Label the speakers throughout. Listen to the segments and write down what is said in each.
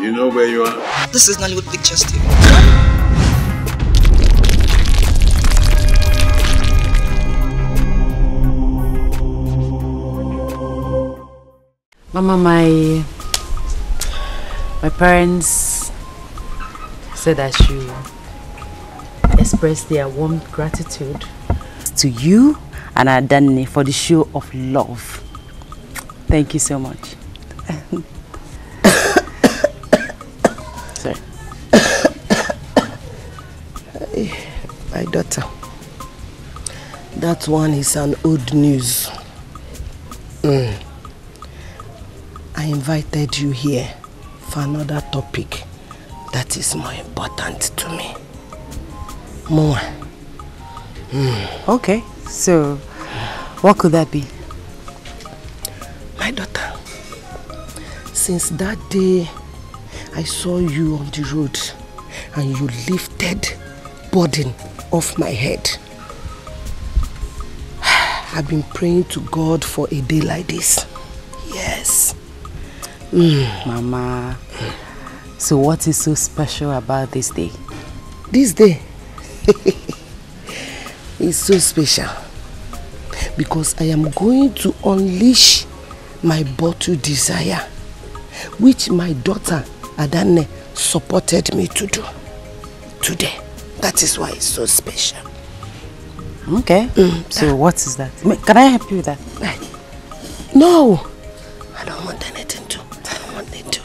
Speaker 1: You know where you are?
Speaker 2: This is Nollywood Pictures TV.
Speaker 3: Mama, my parents said I should express their warm gratitude to you and Danies for the show of love. Thank you so much. Sorry.
Speaker 4: My daughter, that one is an old news. I invited you here for another topic that is more important to me. More.
Speaker 3: Okay, so what could that be?
Speaker 4: My daughter, since that day I saw you on the road and you lifted burden off my head, I've been praying to God for a day like this. Yes.
Speaker 3: Mama, so what is so special about this day?
Speaker 4: This day is so special because I am going to unleash my bottle desire, which my daughter Adane supported me to do today. That is why it's so special.
Speaker 3: Okay. So what is that? Can I help you with that?
Speaker 4: No, I don't want anything to. I don't want it to.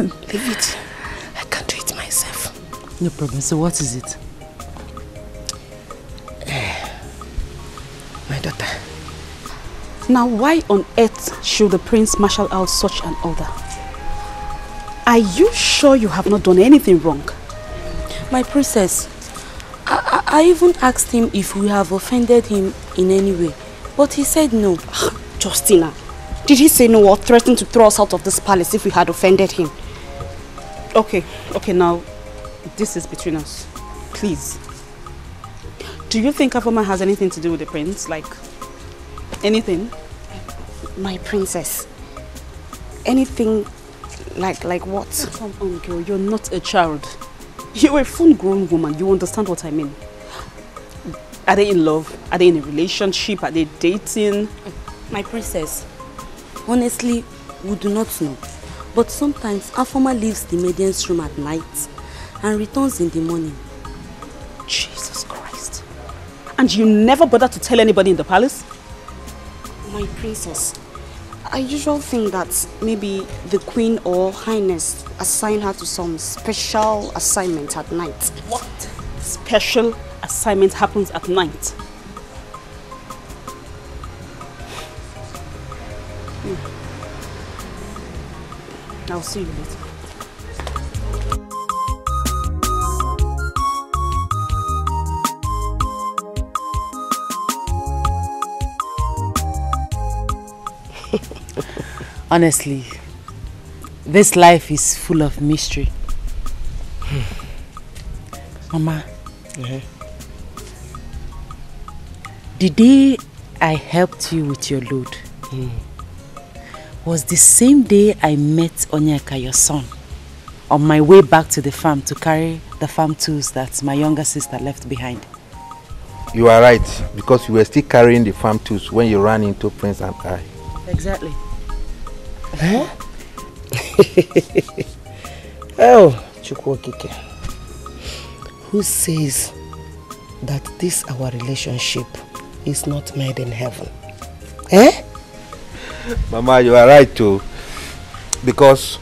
Speaker 4: Leave it. I can't do it myself.
Speaker 3: No problem. So what is it?
Speaker 4: My daughter.
Speaker 5: Now, why on earth should the prince marshal out such an order? Are you sure you have not done anything wrong?
Speaker 6: My princess, I even asked him if we have offended him in any way, but he said no.
Speaker 5: Justina, did he say no or threaten to throw us out of this palace if we had offended him? Okay, now, this is between us. Please. Do you think Afoma has anything to do with the prince? Like, anything? My princess. Anything like what? Come on, girl, you're not a child. You're a full-grown woman. You understand what I mean. Are they in love? Are they in a relationship? Are they dating?
Speaker 6: My princess, honestly, we do not know. But sometimes Afoma leaves the maiden's room at night and returns in the morning.
Speaker 5: Jesus Christ. And you never bother to tell anybody in the palace?
Speaker 7: My princess, I usually think that maybe the queen or highness assign her to some special assignment at night.
Speaker 5: What special assignment happens at night? I'll see you later.
Speaker 3: Honestly, this life is full of mystery. Mama, the day I helped you with your load was the same day I met Onyeka, your son, on my way back to the farm to carry the farm tools that my younger sister left behind.
Speaker 8: You are right, because you were still carrying the farm tools when you ran into Prince and I.
Speaker 3: Exactly.
Speaker 4: Huh? Oh, Chukwokike. Who says that this our relationship is not made in heaven? Eh?
Speaker 8: Mama, you are right too. Because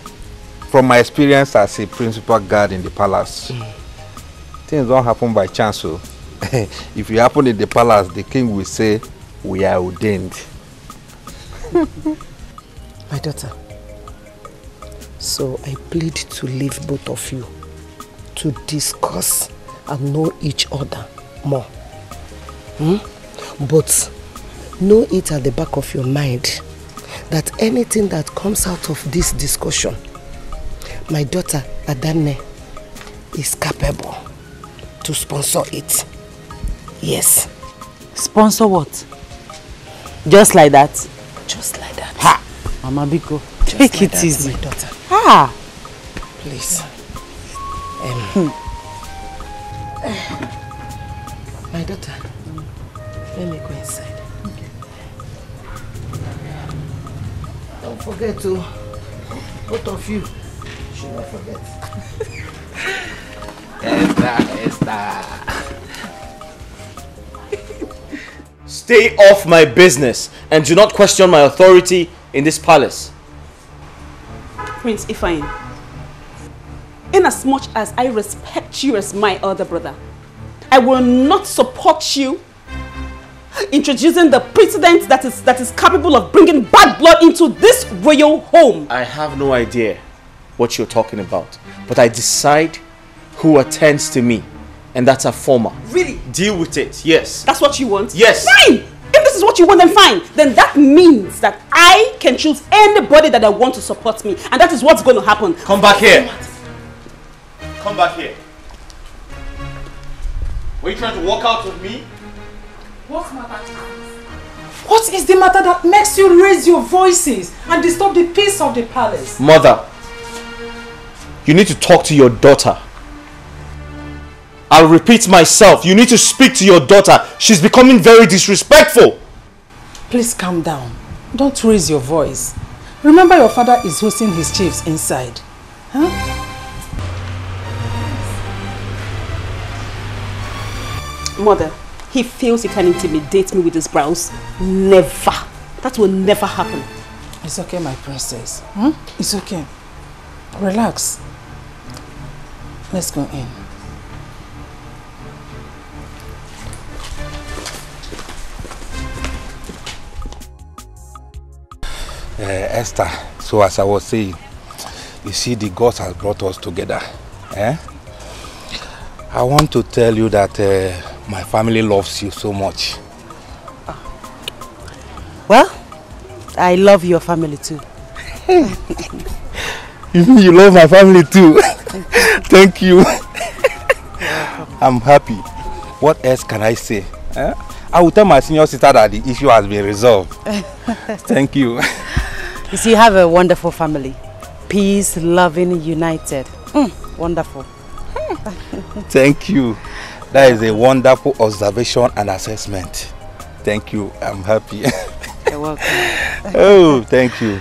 Speaker 8: from my experience as a principal guard in the palace, things don't happen by chance. So if it happen in the palace, the king will say, we are ordained.
Speaker 4: My daughter, so I plead to leave both of you to discuss and know each other more. But know it at the back of your mind that anything that comes out of this discussion, my daughter Adane is capable to sponsor it. Yes.
Speaker 3: Sponsor what? Just like that?
Speaker 4: Just like that.
Speaker 3: Ha! Mama Biko, take it easy.
Speaker 4: My daughter.
Speaker 3: Ah!
Speaker 4: Please. My daughter, let me go inside. Okay. Don't forget to, both of you, should not forget.
Speaker 1: Esther. Stay off my business and do not question my authority in this palace.
Speaker 5: Prince Ifeanyi, in as much as I respect you as my elder brother, I will not support you introducing the precedent that is capable of bringing bad blood into this royal home.
Speaker 1: I have no idea what you're talking about, but I decide who attends to me, and that's a former.
Speaker 5: Really?
Speaker 1: Deal with it, yes.
Speaker 5: That's what you want?
Speaker 1: Yes.
Speaker 5: Fine! If this is what you want, then fine. Then that means that I can choose anybody that I want to support me, and that is what's going to happen.
Speaker 1: Come back here. Come back here. Were you trying to walk out with me?
Speaker 2: What's matter? What is the matter that makes you raise your voices and disturb the peace of the palace?
Speaker 1: Mother, you need to talk to your daughter. I'll repeat myself. You need to speak to your daughter. She's becoming very disrespectful.
Speaker 2: Please calm down. Don't raise your voice. Remember your father is hosting his chiefs inside. Huh?
Speaker 5: Mother, he feels he can intimidate me with his brows. Never. That will never happen.
Speaker 2: It's okay, my princess. It's okay. Relax. Let's go in.
Speaker 8: Esther, so as I was saying, you see the gods has brought us together. I want to tell you that my family loves you so much.
Speaker 3: Well, I love your family too.
Speaker 8: You mean you love my family too? Thank you. I'm happy. What else can I say? I will tell my senior sister that the issue has been resolved. Thank you.
Speaker 3: You see, you have a wonderful family. Peace, loving, united. Wonderful.
Speaker 8: Thank you. That is a wonderful observation and assessment. Thank you. I'm happy.
Speaker 3: You're welcome.
Speaker 8: Oh, thank you.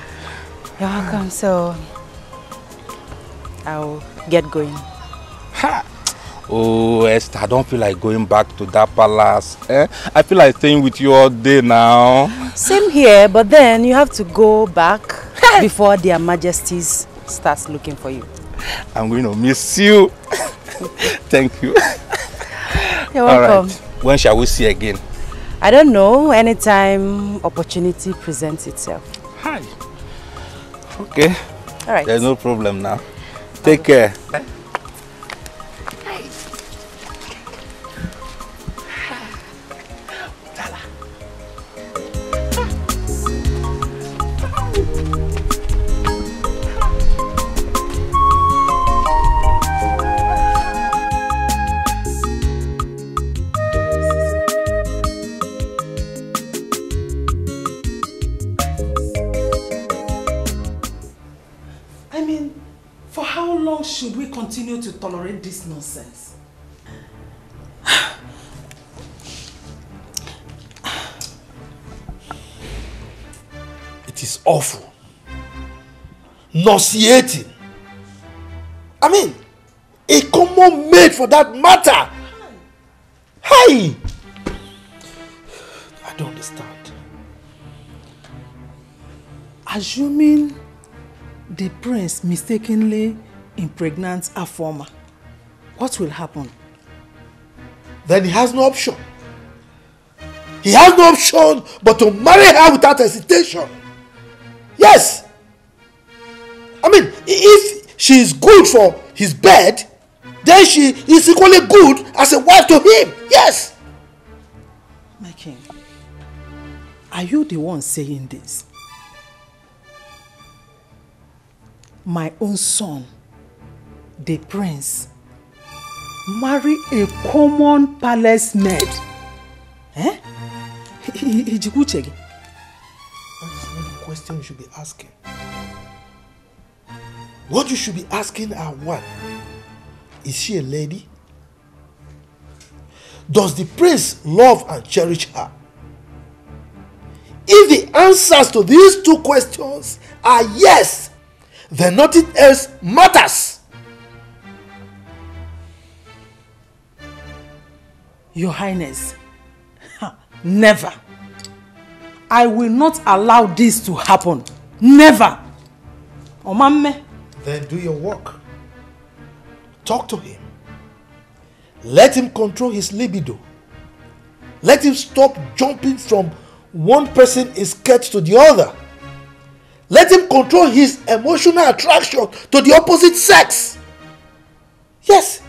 Speaker 3: You're welcome. So, I'll get going.
Speaker 8: Ha! Oh, Esther, I don't feel like going back to that palace. I feel like staying with you all day now.
Speaker 3: Same here, but then you have to go back before their majesties starts looking for you.
Speaker 8: I'm going to miss you. Thank you.
Speaker 3: You're welcome.
Speaker 8: All right. When shall we see again?
Speaker 3: I don't know. Anytime opportunity presents itself.
Speaker 8: Hi. Okay.
Speaker 3: All right.
Speaker 8: There's no problem now. Take care.
Speaker 2: Should we continue to tolerate this nonsense?
Speaker 9: It is awful. Nauseating. I mean, a common maid for that matter. Hi! I don't understand.
Speaker 2: Assuming the prince mistakenly impregnants a former, what will happen?
Speaker 9: Then he has no option. He has no option but to marry her without hesitation. Yes. I mean, if she is good for his bed, then she is equally good as a wife to him. Yes.
Speaker 2: My king, are you the one saying this? My own son, the prince, marry a common palace maid.
Speaker 9: That is not the question you should be asking. What you should be asking are one, is she a lady? Does the prince love and cherish her? If the answers to these two questions are yes, then nothing else matters.
Speaker 2: Your Highness, never. I will not allow this to happen. Never. Omamme.
Speaker 9: Then do your work. Talk to him. Let him control his libido. Let him stop jumping from one person is scared to the other. Let him control his emotional attraction to the opposite sex. Yes.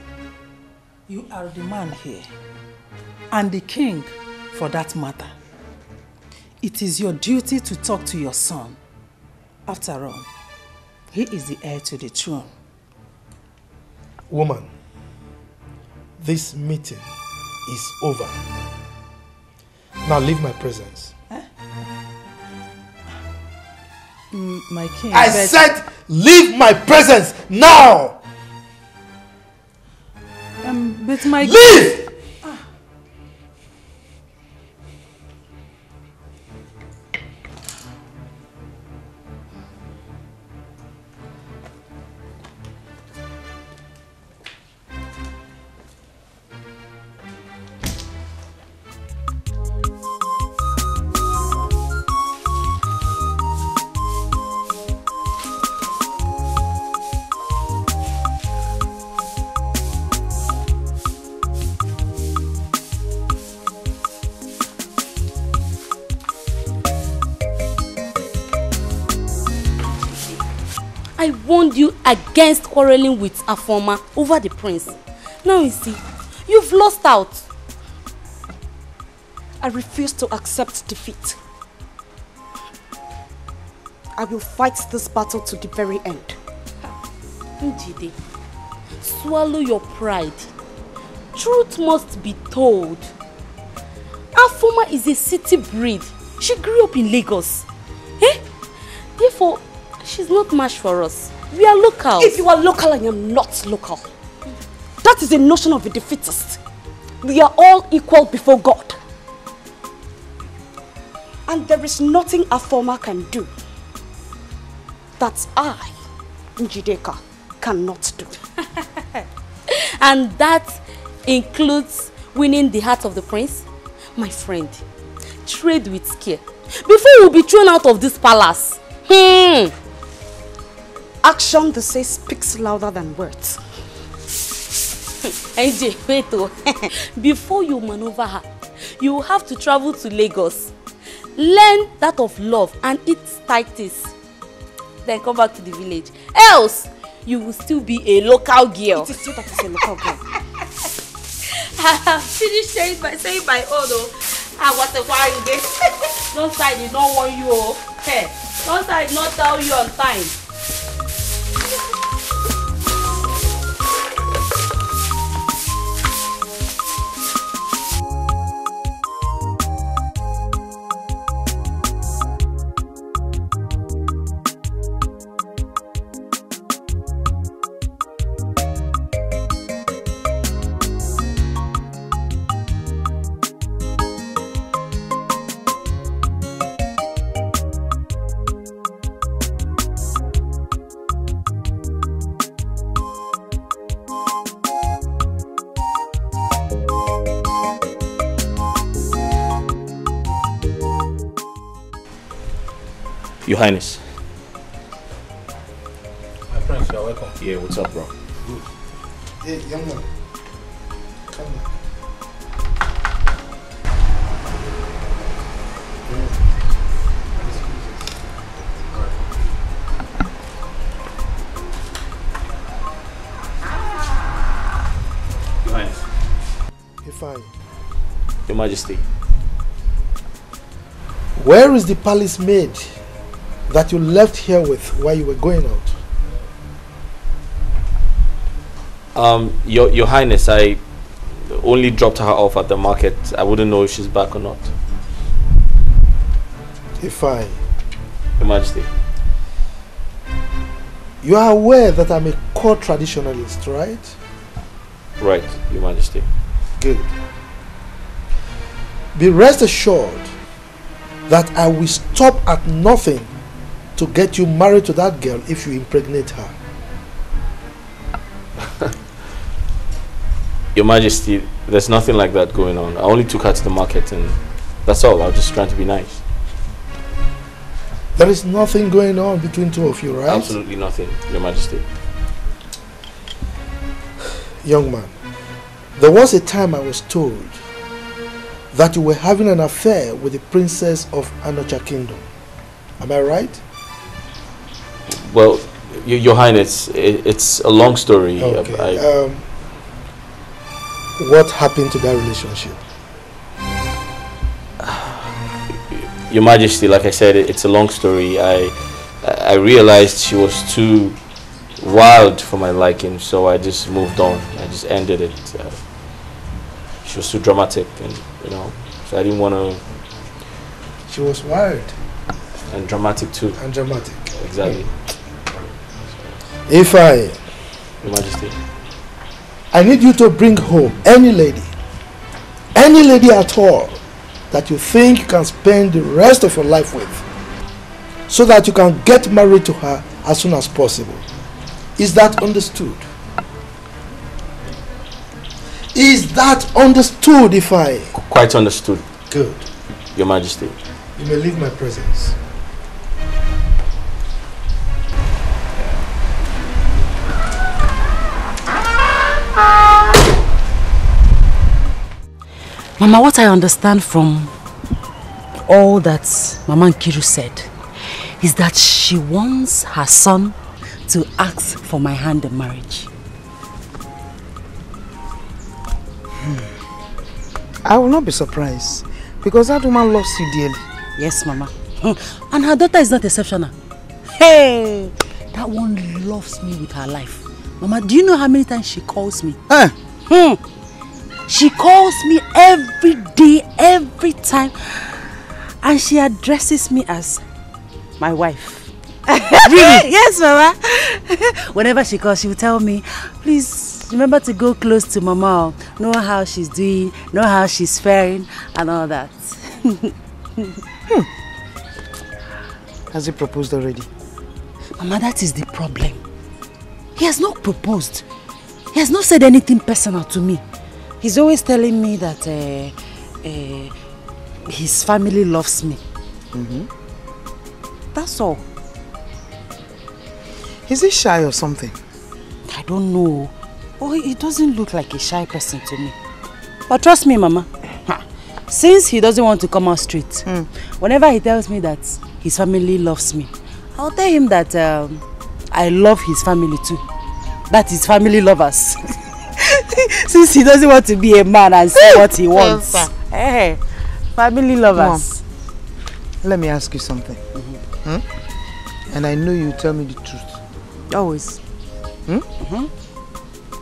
Speaker 2: You are the man here. And the king, for that matter. It is your duty to talk to your son. After all, he is the heir to the throne.
Speaker 9: Woman, this meeting is over. Now leave my presence.
Speaker 2: Eh? My king.
Speaker 9: I said leave my presence now!
Speaker 2: But my
Speaker 9: leave!
Speaker 6: I warned you against quarreling with Afoma over the prince. Now you see, you've lost out.
Speaker 7: I refuse to accept defeat. I will fight this battle to the very end.
Speaker 6: Njide, swallow your pride. Truth must be told. Afoma is a city breed. She grew up in Lagos. Therefore, she's not much for us. We are locals.
Speaker 7: If you are local, I am not local. That is a notion of a defeatist. We are all equal before God. And there is nothing Afoma can do that I, Njideka, cannot do.
Speaker 6: And that includes winning the heart of the prince? My friend, trade with care before you'll be thrown out of this palace.
Speaker 7: Action, they say, speaks louder than words.
Speaker 6: AJ, wait oh. Before you maneuver her, you have to travel to Lagos. Learn that of love and eat tighties. Then come back to the village. Else, you will still be a local girl.
Speaker 7: It is you that is a local girl.
Speaker 6: Finish saying by order. What a while you get. Don't side did not want you. Hey, don't side not tell you on time.
Speaker 1: Your Highness.
Speaker 9: My friends, you're welcome.
Speaker 1: Yeah, what's up, bro?
Speaker 9: Good. Hey, young man. Come on.
Speaker 1: Your Highness.
Speaker 9: You're fine.
Speaker 1: Your Majesty.
Speaker 9: Where is the palace maid that you left here with while you were going out?
Speaker 1: Your Highness, I only dropped her off at the market. I wouldn't know if she's back or not.
Speaker 9: You're fine.
Speaker 1: Your Majesty.
Speaker 9: You are aware that I'm a court traditionalist, right?
Speaker 1: Right, Your Majesty.
Speaker 9: Good. Be rest assured that I will stop at nothing to get you married to that girl if you impregnate her.
Speaker 1: Your Majesty, there's nothing like that going on. I only took her to the market and that's all. I was just trying to be nice.
Speaker 9: There is nothing going on between two of you, right?
Speaker 1: Absolutely nothing, Your Majesty.
Speaker 9: Young man, there was a time I was told that you were having an affair with the princess of Anocha Kingdom. Am I right?
Speaker 1: Well, Your Highness, it's a long story.
Speaker 9: Okay. What happened to that relationship?
Speaker 1: Your Majesty, like I said, it's a long story. I realized she was too wild for my liking, so I just moved on. I just ended it. She was too dramatic, and so I didn't want to.
Speaker 9: She was wild
Speaker 1: and dramatic too.
Speaker 9: And dramatic.
Speaker 1: Exactly.
Speaker 9: If I,
Speaker 1: Your Majesty,
Speaker 9: I need you to bring home any lady at all that you think you can spend the rest of your life with, so that you can get married to her as soon as possible. Is that understood? Is that understood, if I?
Speaker 1: Quite understood.
Speaker 9: Good.
Speaker 1: Your Majesty.
Speaker 9: You may leave my presence.
Speaker 3: Mama, what I understand from all that Mama Nkiru said is that she wants her son to ask for my hand in marriage.
Speaker 10: I will not be surprised because that woman loves you dearly.
Speaker 3: Yes, Mama. And her daughter is not exceptional. Hey, that one loves me with her life. Mama, do you know how many times she calls me? She calls me every day, every time, and she addresses me as my wife. Really? Yes, Mama. Whenever she calls, she will tell me, please remember to go close to Mama, know how she's doing, know how she's faring, and all that.
Speaker 10: Has he proposed already?
Speaker 3: Mama, that is the problem. He has not proposed. He has not said anything personal to me. He's always telling me that his family loves me. That's all.
Speaker 10: Is he shy or something?
Speaker 3: I don't know. Oh, he doesn't look like a shy person to me. But trust me, Mama. Since he doesn't want to come out straight, whenever he tells me that his family loves me, I'll tell him that I love his family too. That his family love us. Since he doesn't want to be a man and say what he wants. Hey, family lovers.
Speaker 10: Mom, let me ask you something. And I know you tell me the truth.
Speaker 3: Always.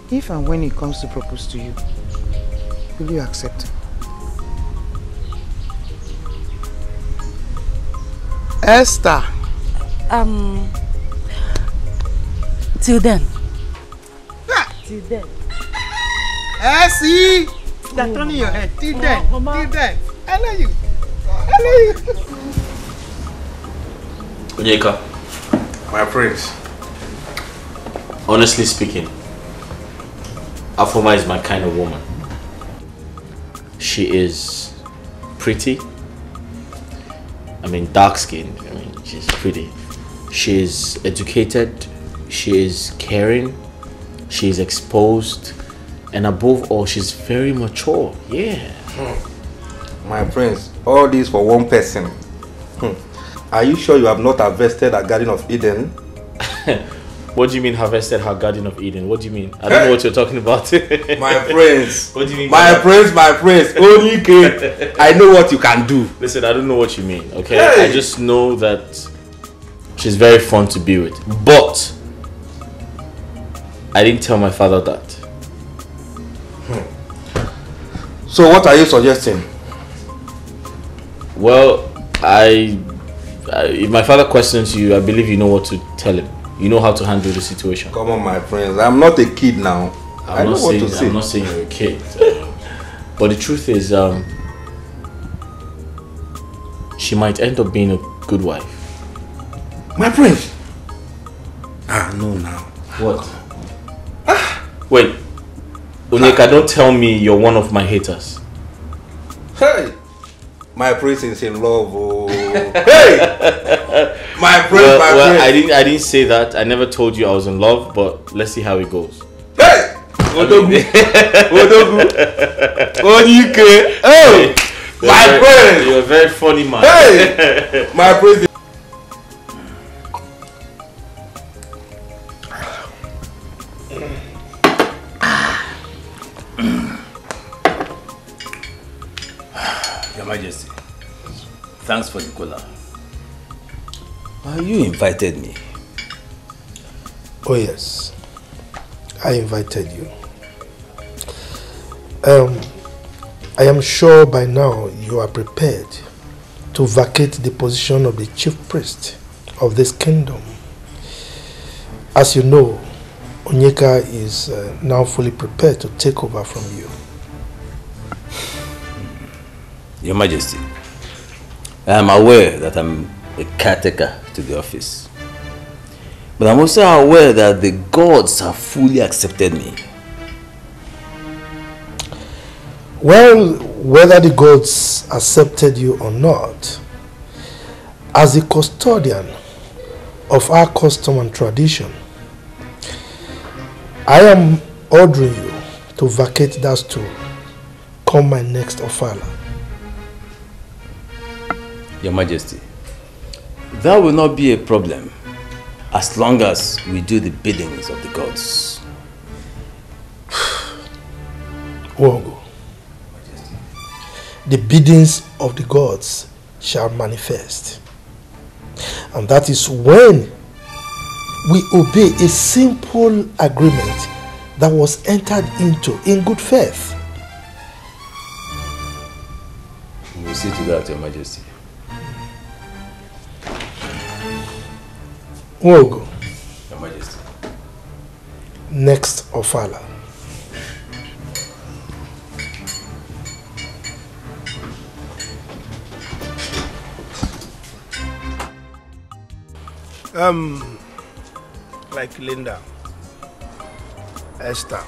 Speaker 10: If and when he comes to propose to you, will you accept him? Esther.
Speaker 3: Till then. Till then.
Speaker 10: See? That's turning your head. Till then. Till then. I love you. I love you.
Speaker 1: Onyeka,
Speaker 9: my prince.
Speaker 1: Honestly speaking, Afoma is my kind of woman. She is pretty. I mean, dark-skinned. I mean, she's pretty. She is educated. She is caring. She is exposed. And above all, she's very mature. Yeah.
Speaker 8: My prince, all this for one person. Are you sure you have not harvested a Garden of Eden?
Speaker 1: What do you mean harvested her Garden of Eden? What do you mean? I don't know what you're talking about.
Speaker 8: My prince.
Speaker 1: What do you mean?
Speaker 8: My prince. Only kid. I know what you can do.
Speaker 1: Listen, I don't know what you mean, okay? Hey. I just know that she's very fun to be with. But I didn't tell my father that.
Speaker 8: So what are you suggesting?
Speaker 1: Well, if my father questions you, I believe you know what to tell him. You know how to handle the situation.
Speaker 8: Come on, my friends. I'm not a kid now. I know what to say.
Speaker 1: I'm not saying you're a kid. But the truth is, she might end up being a good wife.
Speaker 9: My prince. No, now.
Speaker 1: What? Wait. Onyeka, don't tell me you're one of my haters.
Speaker 8: Hey! My prince is in love. Oh. Hey! My prince, my prince.
Speaker 1: I didn't say that. I never told you I was in love, but let's see how it goes.
Speaker 8: Hey! Odogu. Odogu. Onyike. Oh! My prince!
Speaker 1: You're a very funny man.
Speaker 8: Hey! My prince.
Speaker 11: Your Majesty, thanks for the cola. You invited me.
Speaker 9: Oh yes, I invited you. I am sure by now you are prepared to vacate the position of the chief priest of this kingdom. As you know, Onyeka is now fully prepared to take over from you.
Speaker 11: Your Majesty, I am aware that I'm a caretaker to the office. But I'm also aware that the gods have fully accepted me.
Speaker 9: Well, whether the gods accepted you or not, as the custodian of our custom and tradition, I am ordering you to vacate that stool come my next ofala.
Speaker 11: Your Majesty, that will not be a problem as long as we do the biddings of the gods.
Speaker 9: Wogo, the biddings of the gods shall manifest. And that is when we obey a simple agreement that was entered into in good faith.
Speaker 11: We will see to that, Your Majesty.
Speaker 9: Wogo,
Speaker 11: Your Majesty.
Speaker 9: next ofala.
Speaker 12: Like Linda, Esther,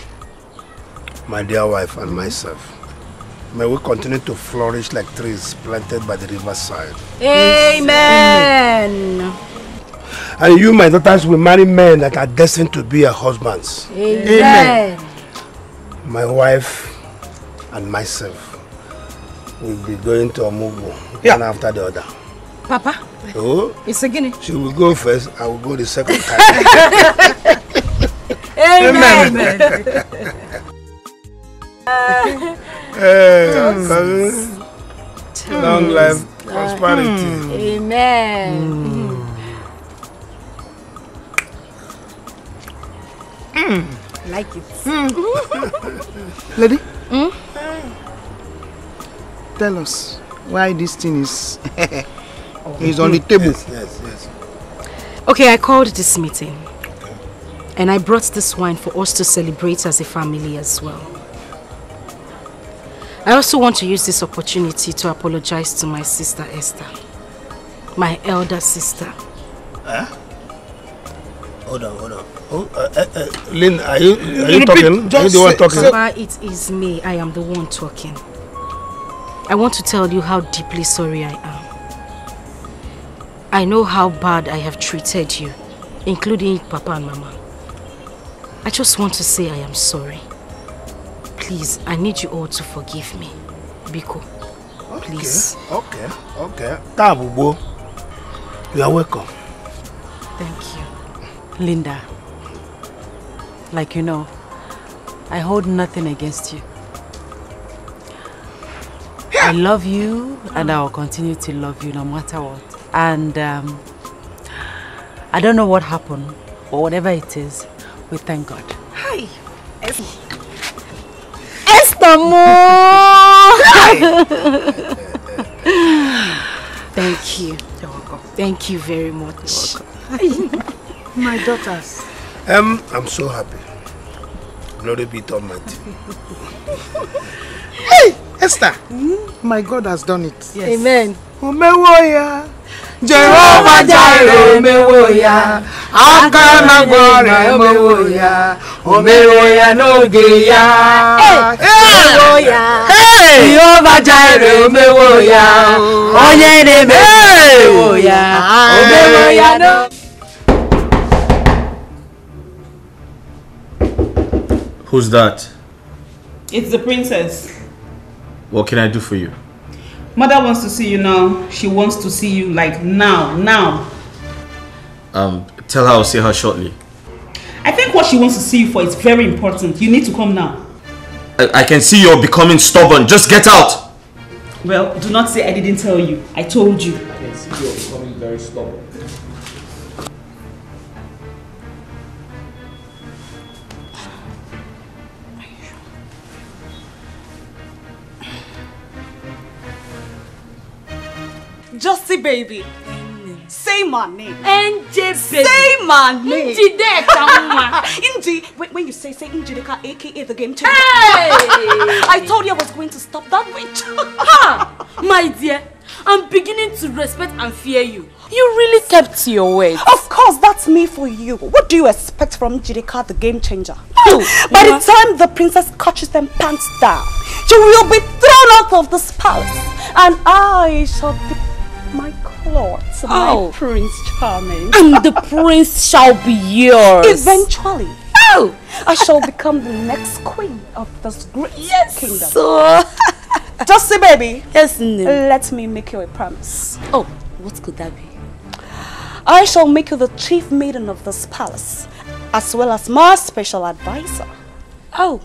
Speaker 12: my dear wife, and myself, may we continue to flourish like trees planted by the riverside.
Speaker 5: Amen.
Speaker 12: And you, my daughters, will marry men that are destined to be your husbands.
Speaker 5: Amen.
Speaker 12: My wife and myself will be going to Omugu, one after the other.
Speaker 5: Papa,
Speaker 12: Oh,
Speaker 5: it's a guinea.
Speaker 12: she will go first, I will go the second time.
Speaker 5: Amen.
Speaker 12: Long life, prosperity.
Speaker 5: Amen. Like it.
Speaker 10: Lady? Tell us why this thing is on the table.
Speaker 12: Yes.
Speaker 5: Okay, I called this meeting. And I brought this wine for us to celebrate as a family as well. I also want to use this opportunity to apologize to my sister Esther. My elder sister.
Speaker 12: Hold on. Lynn, are you talking? Are you the one talking?
Speaker 5: Papa, it is me. I am the one talking. I want to tell you how deeply sorry I am. I know how bad I have treated you, including Papa and Mama. I just want to say I am sorry. Please, I need you all to forgive me. Biko, please.
Speaker 12: Okay. Tabubo, you are welcome.
Speaker 5: Thank you.
Speaker 3: Linda, like you know, I hold nothing against you. I love you and I will continue to love you no matter what. And I don't know what happened, but whatever it is, we thank God.
Speaker 5: Hi. Esther Mo! Thank you. You're welcome. Thank you very much. You're welcome.
Speaker 10: My daughters.
Speaker 12: I'm so happy. Glory be to Almighty.
Speaker 10: Hey, Esther. My God has done it.
Speaker 3: Yes.
Speaker 10: Amen. Umewoya. Jehovah Jireh, umewoya. Akana gore, umewoya. Umewoya no geya. Umewoya. Hey, Jehovah Jireh, umewoya. Onye neme, umewoya. Umewoya no.
Speaker 1: Who's that?
Speaker 5: It's the princess.
Speaker 1: What can I do for you?
Speaker 5: Mother wants to see you now. She wants to see you like now.
Speaker 1: Tell her I'll see her shortly.
Speaker 5: I think what she wants to see you for is very important. You need to come now.
Speaker 1: I can see you're becoming stubborn. Just get out!
Speaker 5: Well, do not say I didn't tell you. I told you.
Speaker 1: I can see you're becoming very stubborn.
Speaker 7: Justy baby. Say my name.
Speaker 6: NJ baby.
Speaker 7: Say my name.
Speaker 6: Inji.
Speaker 7: When you say Injideka, aka the game changer. Hey! I told you I was going to stop that witch.
Speaker 6: Ha! My dear, I'm beginning to respect and fear you. You really kept to your word.
Speaker 7: Of course, that's me for you. What do you expect from Injideka, the game changer? By the time the princess catches them pants down, she will be thrown out of this palace, and I shall be my clothes, my Prince Charming.
Speaker 6: And the prince shall be yours.
Speaker 7: Eventually. I shall become the next queen of this great kingdom.
Speaker 6: So,
Speaker 7: just say, baby.
Speaker 6: Yes, no.
Speaker 7: Let me make you a promise.
Speaker 6: Oh, what could that be?
Speaker 7: I shall make you the chief maiden of this palace, as well as my special advisor.
Speaker 6: Oh,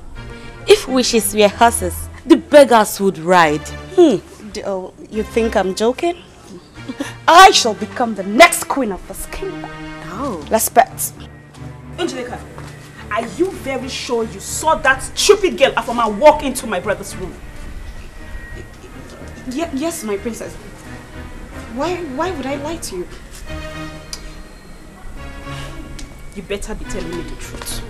Speaker 6: if wishes were horses, the beggars would ride.
Speaker 7: You think I'm joking? I shall become the next queen of this kingdom.
Speaker 6: Oh.
Speaker 7: Let's bet.
Speaker 5: Angelica, are you very sure you saw that stupid girl Afoma walk into my brother's room?
Speaker 7: Yes, my princess. Why would I lie to you?
Speaker 5: You better be telling me the truth.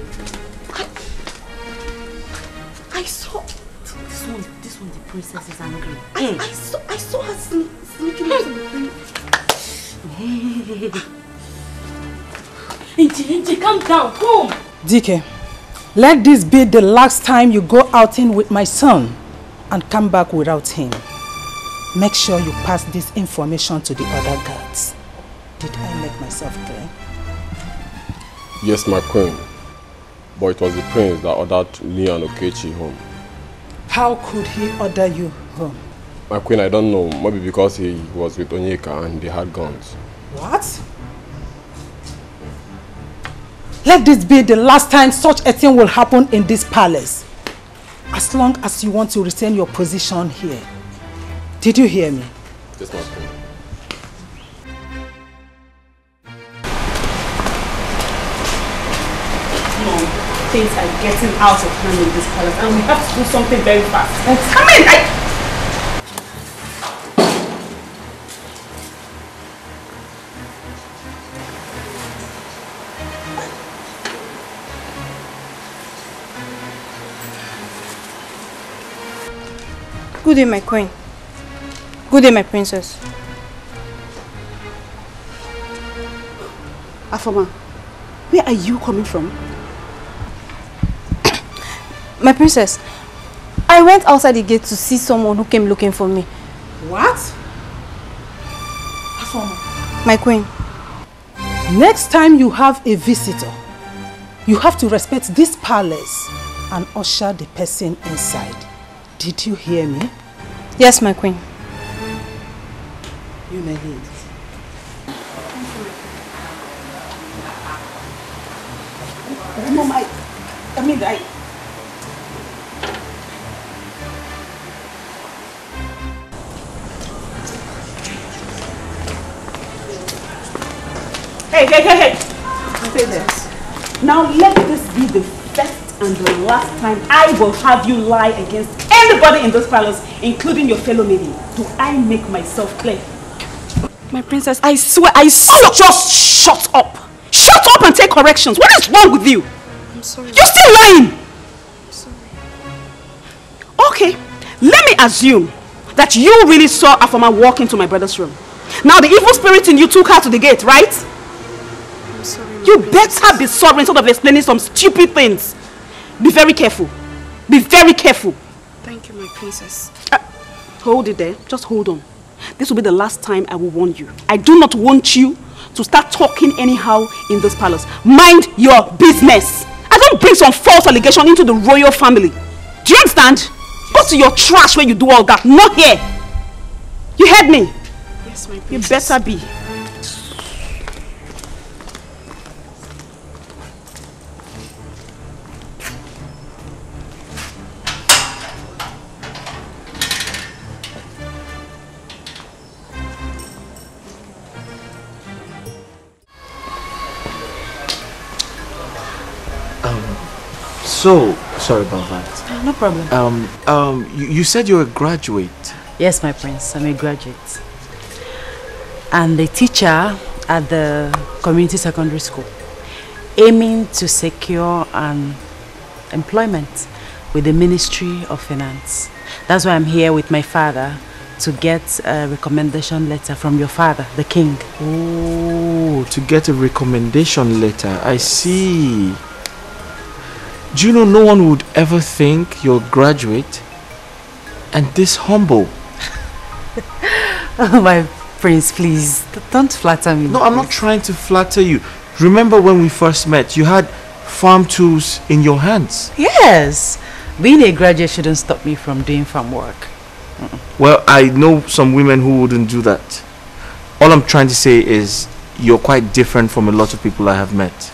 Speaker 7: I saw...
Speaker 6: This one, the princess is angry.
Speaker 7: I saw her sneaking into the room.
Speaker 6: Inji, calm down, come.
Speaker 2: Dikeh, let this be the last time you go outing with my son and come back without him. Make sure you pass this information to the other guards. Did I make myself clear?
Speaker 13: Yes, my queen. But it was the prince that ordered me and Okechi home.
Speaker 2: How could he order you home?
Speaker 13: My queen, I don't know. Maybe because he was with Onyeka and they had guns.
Speaker 2: What? Let this be the last time such a thing will happen in this palace. As long as you want to retain your position here. Did you hear me?
Speaker 13: Yes, my queen.
Speaker 5: Things are getting out of hand in this palace and we have to do something very fast. Come in!
Speaker 7: Good day, my queen. Good day, my princess.
Speaker 5: Afoma, where are you coming from?
Speaker 7: My princess, I went outside the gate to see someone who came looking for me.
Speaker 2: What? Afoma.
Speaker 7: My queen.
Speaker 2: Next time you have a visitor, you have to respect this palace and usher the person inside. Did you hear me?
Speaker 7: Yes, my queen.
Speaker 2: You may leave.
Speaker 5: Mom, I Hey. Say this. Now let this be the first and the last time I will have you lie against anybody in this palace, including your fellow maiden. Do I make myself clear?
Speaker 7: My princess, I swear. Just shut up. Shut up and take corrections. What is wrong with you?
Speaker 5: I'm sorry.
Speaker 7: You're still lying.
Speaker 5: I'm sorry.
Speaker 7: Okay, let me assume that you really saw Afoma walk into my brother's room. Now the evil spirit in you took her to the gate, right?
Speaker 5: I'm sorry.
Speaker 7: You better be sorry instead of explaining some stupid things. Be very careful. Be very careful.
Speaker 5: Thank you, my princess.
Speaker 7: Hold it there. Just hold on. This will be the last time I will warn you. I do not want you to start talking anyhow in this palace. Mind your business. I don't bring some false allegation into the royal family. Do you understand? Go to your trash where you do all that. Not here. You heard me?
Speaker 5: Yes, my princess.
Speaker 7: You better be.
Speaker 1: So, sorry about that.
Speaker 3: No problem.
Speaker 1: You said you're a graduate.
Speaker 3: Yes, my prince, I'm a graduate. And a teacher at the community secondary school, aiming to secure an employment with the Ministry of Finance. That's why I'm here with my father to get a recommendation letter from your father, the king.
Speaker 1: Oh, to get a recommendation letter. I see. Do you know no one would ever think you're a graduate and this humble?
Speaker 3: Oh, my prince, please, don't flatter me.
Speaker 1: No, I'm not trying to flatter you. Remember when we first met, you had farm tools in your hands.
Speaker 3: Yes, being a graduate shouldn't stop me from doing farm work.
Speaker 1: Well, I know some women who wouldn't do that. All I'm trying to say is you're quite different from a lot of people I have met.